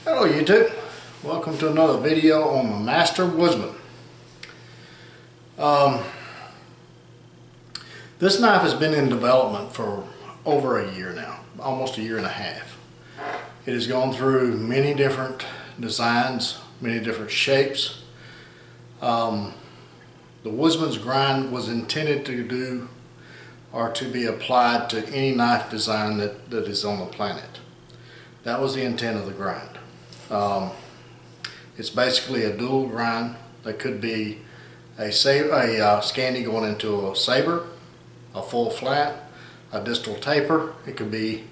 Hello YouTube, welcome to another video on the Master Woodsman. This knife has been in development for over a year now, almost a year and a half. It has gone through many different designs, many different shapes. The Woodsman's grind was intended to do or to be applied to any knife design that is on the planet. That was the intent of the grind. It's basically a dual grind that could be a Scandi going into a saber, a full flat, a distal taper. It could be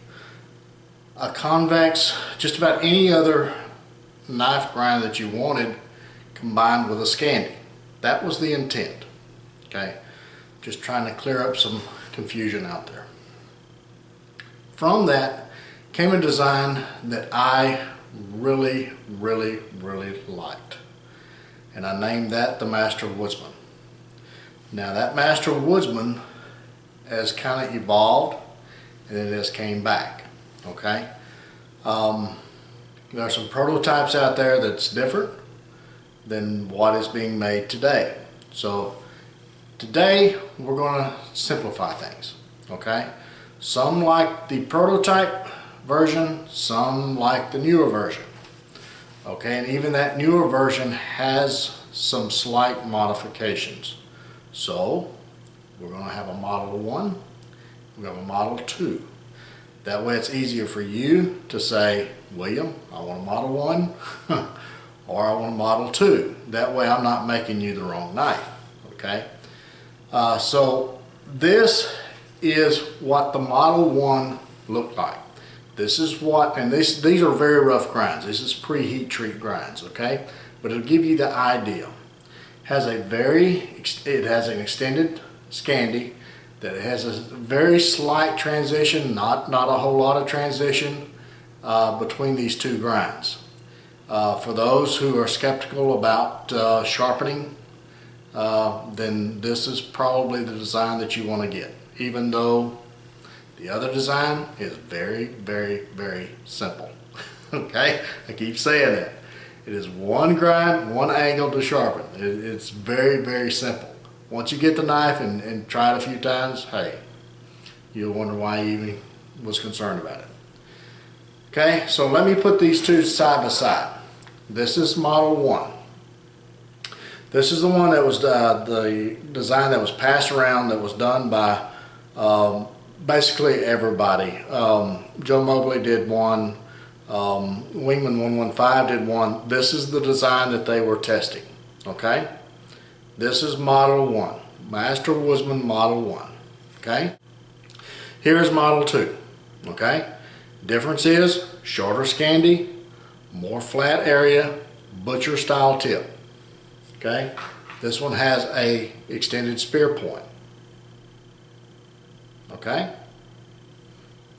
a convex, just about any other knife grind that you wanted combined with a Scandi. That was the intent. Okay, just trying to clear up some confusion out there. From that came a design that I really liked, and I named that the Master Woodsman. Now that Master Woodsman has kind of evolved and it has came back. Okay, there are some prototypes out there that's different than what is being made today. So today we're going to simplify things. Okay, some like the prototype version, some like the newer version. Okay, and even that newer version has some slight modifications. So we're going to have a Model 1, we have a Model 2. That way it's easier for you to say, William, I want a Model 1 or I want a Model 2. That way I'm not making you the wrong knife. Okay, so this is what the Model 1 looked like. This is what, and these are very rough grinds. This is pre-heat treat grinds, okay? But it'll give you the idea. It has an extended Scandi that has a very slight transition, not a whole lot of transition between these two grinds. For those who are skeptical about sharpening, then this is probably the design that you want to get, even though the other design is very simple. Okay, I keep saying that. It is one grind, one angle to sharpen. It's very simple. Once you get the knife and try it a few times, hey, you'll wonder why you even was concerned about it. Okay, so let me put these two side by side. This is Model 1. This is the one that was the design that was passed around, that was done by basically everybody. Joe Mobley did one, Wingman 115 did one. This is the design that they were testing. Okay, this is Model 1, Master Woodsman Model 1. Okay, here's Model 2. Okay, difference is shorter Scandi, more flat area, butcher style tip. Okay, this one has a extended spear point. Okay,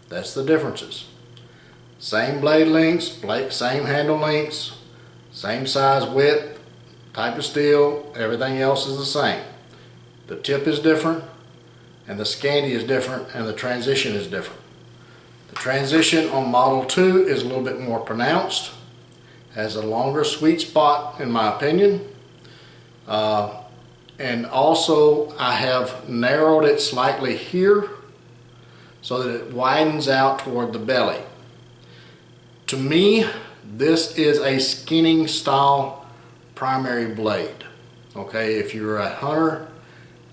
that's the differences. Same blade lengths, same handle lengths, same size width, type of steel, everything else is the same. The tip is different, and the Scandi is different, and the transition is different. The transition on Model 2 is a little bit more pronounced, has a longer sweet spot in my opinion. And also I have narrowed it slightly here so that it widens out toward the belly. To me, this is a skinning style primary blade. Okay, if you're a hunter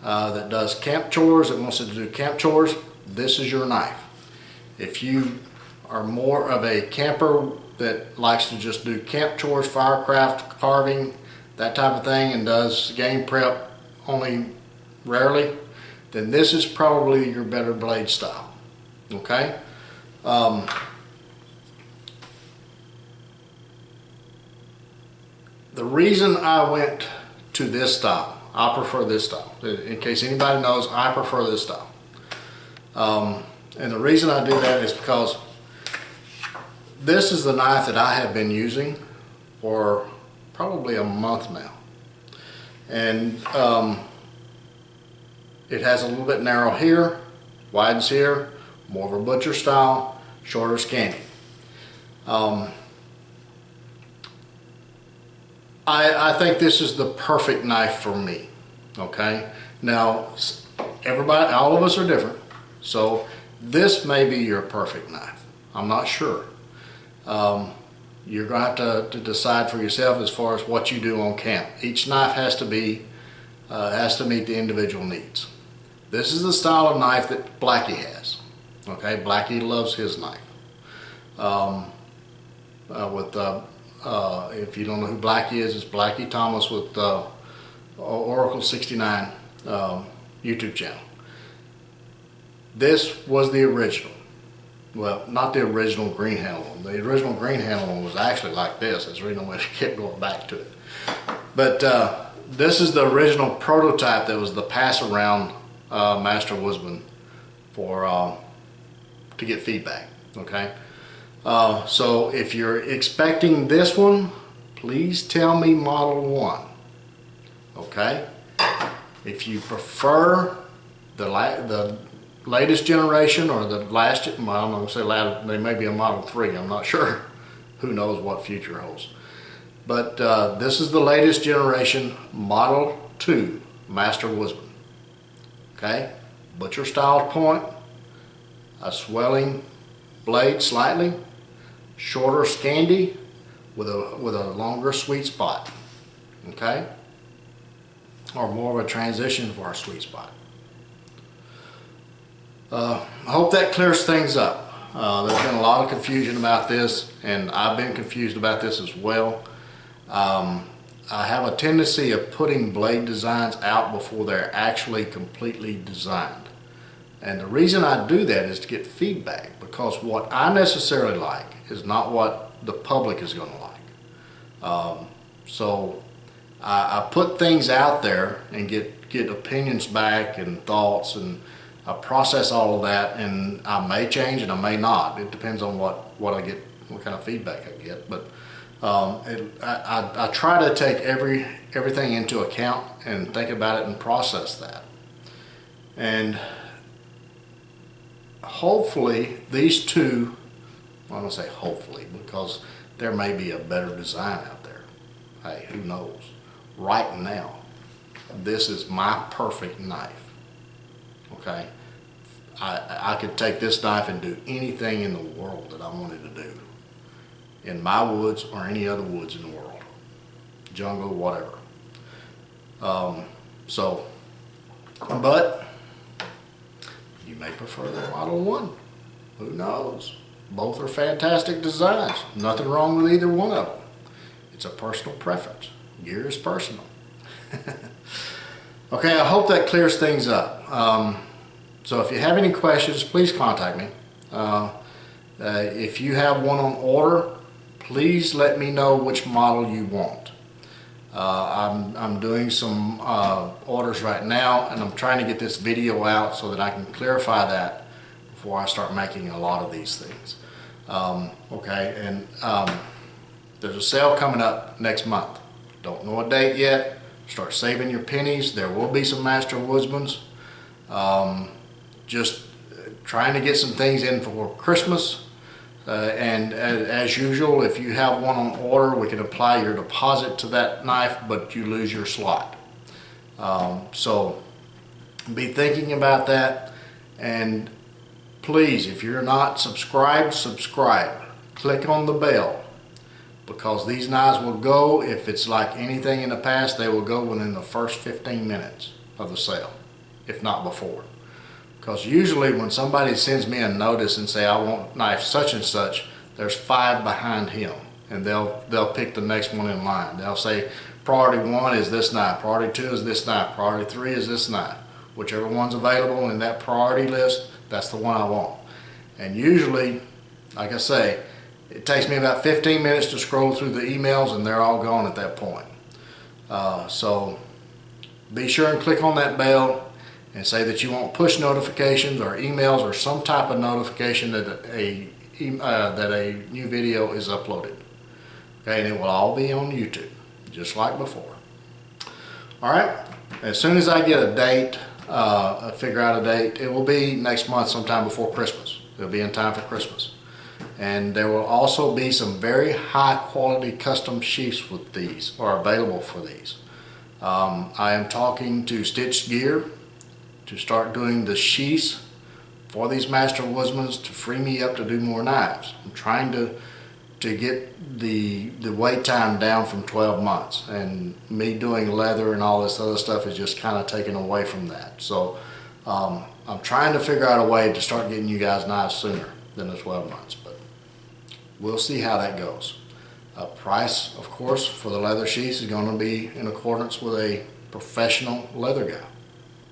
that does camp chores, that wants to do camp chores, this is your knife. If you are more of a camper that likes to just do camp chores, firecraft, carving, that type of thing, and does game prep only rarely, then this is probably your better blade style. Okay, the reason I went to this style, I prefer this style. In case anybody knows, I prefer this style. And the reason I do that is because this is the knife that I have been using for probably a month now. And it has a little bit narrow here, widens here, more of a butcher style, shorter Scandi. I think this is the perfect knife for me. Okay, now everybody, all of us are different, so this may be your perfect knife. I'm not sure. You're going to have to decide for yourself as far as what you do on camp. Each knife has to meet the individual needs. This is the style of knife that Blackie has. Okay, Blackie loves his knife. If you don't know who Blackie is, it's Blackie Thomas with Oracle 69 YouTube channel. This was the original. Well, not the original green handle one. The original green handle one was actually like this. That's the reason why I kept going back to it. But this is the original prototype that was the pass-around Master Woodsman for to get feedback. Okay. So if you're expecting this one, please tell me model 1. Okay. If you prefer the latest generation or the last, well, I'm going to say last, they may be a model 3, I'm not sure. Who knows what future holds. But this is the latest generation, model 2 Master Woodsman. Okay, butcher style point, a swelling blade slightly, shorter Scandi with a longer sweet spot. Okay, or more of a transition for our sweet spot. I hope that clears things up. There's been a lot of confusion about this, and I've been confused about this as well. I have a tendency of putting blade designs out before they're actually completely designed. And the reason I do that is to get feedback, because what I necessarily like is not what the public is going to like. So I put things out there and get opinions back and thoughts, and I process all of that, and I may change and I may not. It depends on what I get, what kind of feedback I get. But I try to take everything into account and think about it and process that. And hopefully these two, well, I don't say hopefully, because there may be a better design out there. Hey, who knows? Right now, this is my perfect knife. Okay, I could take this knife and do anything in the world that I wanted to do in my woods or any other woods in the world, jungle, whatever. But you may prefer the Model 1. Who knows? Both are fantastic designs. Nothing wrong with either one of them. It's a personal preference. Gear is personal. Okay, I hope that clears things up. So if you have any questions, please contact me. If you have one on order, please let me know which model you want. I'm doing some orders right now, and I'm trying to get this video out so that I can clarify that before I start making a lot of these things. Okay, and there's a sale coming up next month. Don't know a date yet. Start saving your pennies. There will be some Master Woodsmans. Just trying to get some things in for Christmas. And as usual, if you have one on order, we can apply your deposit to that knife, but you lose your slot. So be thinking about that. And please, if you're not subscribed, subscribe. Click on the bell, because these knives will go, if it's like anything in the past, they will go within the first 15 minutes of the sale, if not before. Because usually when somebody sends me a notice and say, I want knife such and such, there's 5 behind him, and they'll pick the next one in line. They'll say priority 1 is this knife, priority 2 is this knife, priority 3 is this knife. Whichever one's available in that priority list, that's the one I want. And usually, like I say, it takes me about 15 minutes to scroll through the emails, and they're all gone at that point. So be sure and click on that bell and say that you want push notifications or emails or some type of notification that a new video is uploaded. Okay, and it will all be on YouTube, just like before. All right, as soon as I get a date, figure out a date, it will be next month sometime before Christmas. It'll be in time for Christmas. And there will also be some very high quality custom sheaths with these, or available for these. I am talking to Stitched Gear to start doing the sheaths for these Master Woodsmen to free me up to do more knives. I'm trying to get the wait time down from 12 months, and me doing leather and all this other stuff is just kind of taken away from that. So I'm trying to figure out a way to start getting you guys knives sooner than the 12 months, but we'll see how that goes. Price, of course, for the leather sheaths is going to be in accordance with a professional leather guy.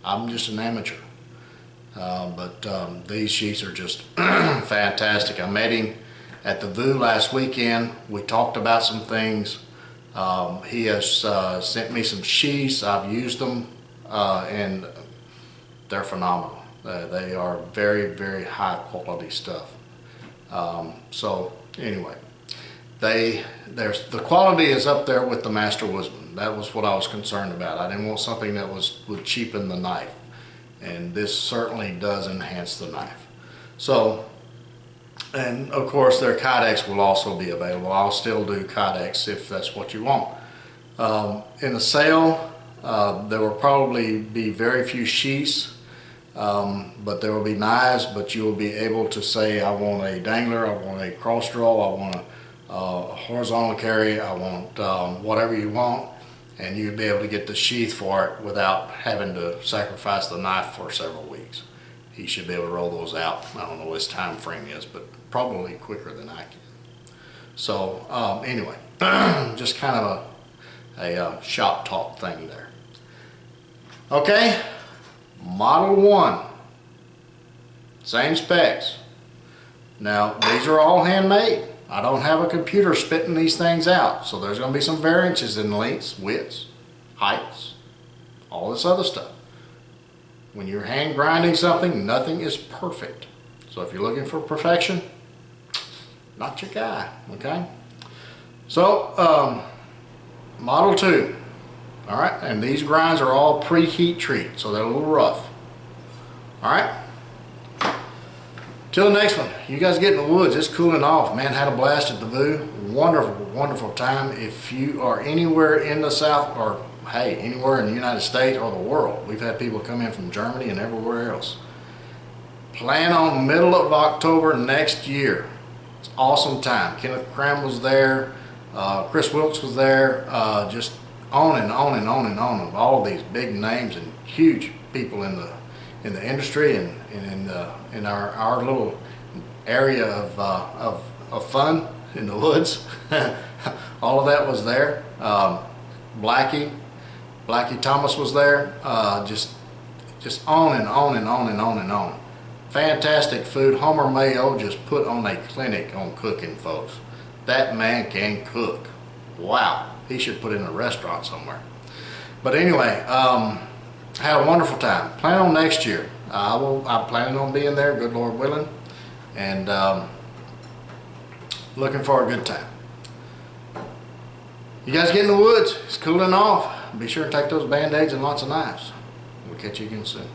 I'm just an amateur. But these sheaths are just fantastic. I met him at the VU last weekend. We talked about some things. He has sent me some sheaths. I've used them and they're phenomenal. They are very, very high quality stuff. So anyway, the quality is up there with the Master Woodsman. That was what I was concerned about. I didn't want something that would cheapen the knife, and this certainly does enhance the knife. So, and of course their Kydex will also be available. I'll still do Kydex if that's what you want. In the sale, there will probably be very few sheaths, but there will be knives, but you will be able to say, I want a dangler, I want a cross draw, I want a horizontal carry, I want whatever you want, and you'll be able to get the sheath for it without having to sacrifice the knife for several weeks. He should be able to roll those out. I don't know what his time frame is, but probably quicker than I can. So anyway, just kind of a shop talk thing there. Okay, Model 1, same specs. Now these are all handmade. I don't have a computer spitting these things out, so there's going to be some variances in lengths, widths, heights, all this other stuff. When you're hand grinding something, nothing is perfect. So if you're looking for perfection, not your guy, okay? So Model 2, all right, and these grinds are all pre-heat treated, so they're a little rough. All right. Till the next one, you guys get in the woods. It's cooling off, man. Had a blast at the VU. Wonderful, wonderful time. If you are anywhere in the South, or hey, anywhere in the United States or the world, we've had people come in from Germany and everywhere else. Plan on middle of October next year. It's awesome time. Kenneth Cram was there. Chris Wilkes was there. Just on and on and on and on of all of these big names and huge people in the industry and in our little area of fun in the woods. All of that was there. Blackie Thomas was there. Just on and on and on and on and on. Fantastic food. Homer Mayo just put on a clinic on cooking, folks. That man can cook. Wow, he should put in a restaurant somewhere. But anyway, had a wonderful time. Plan on next year. I'm planning on being there, good Lord willing, and looking for a good time. You guys get in the woods. It's cooling off. Be sure to take those Band-Aids and lots of knives. We'll catch you again soon.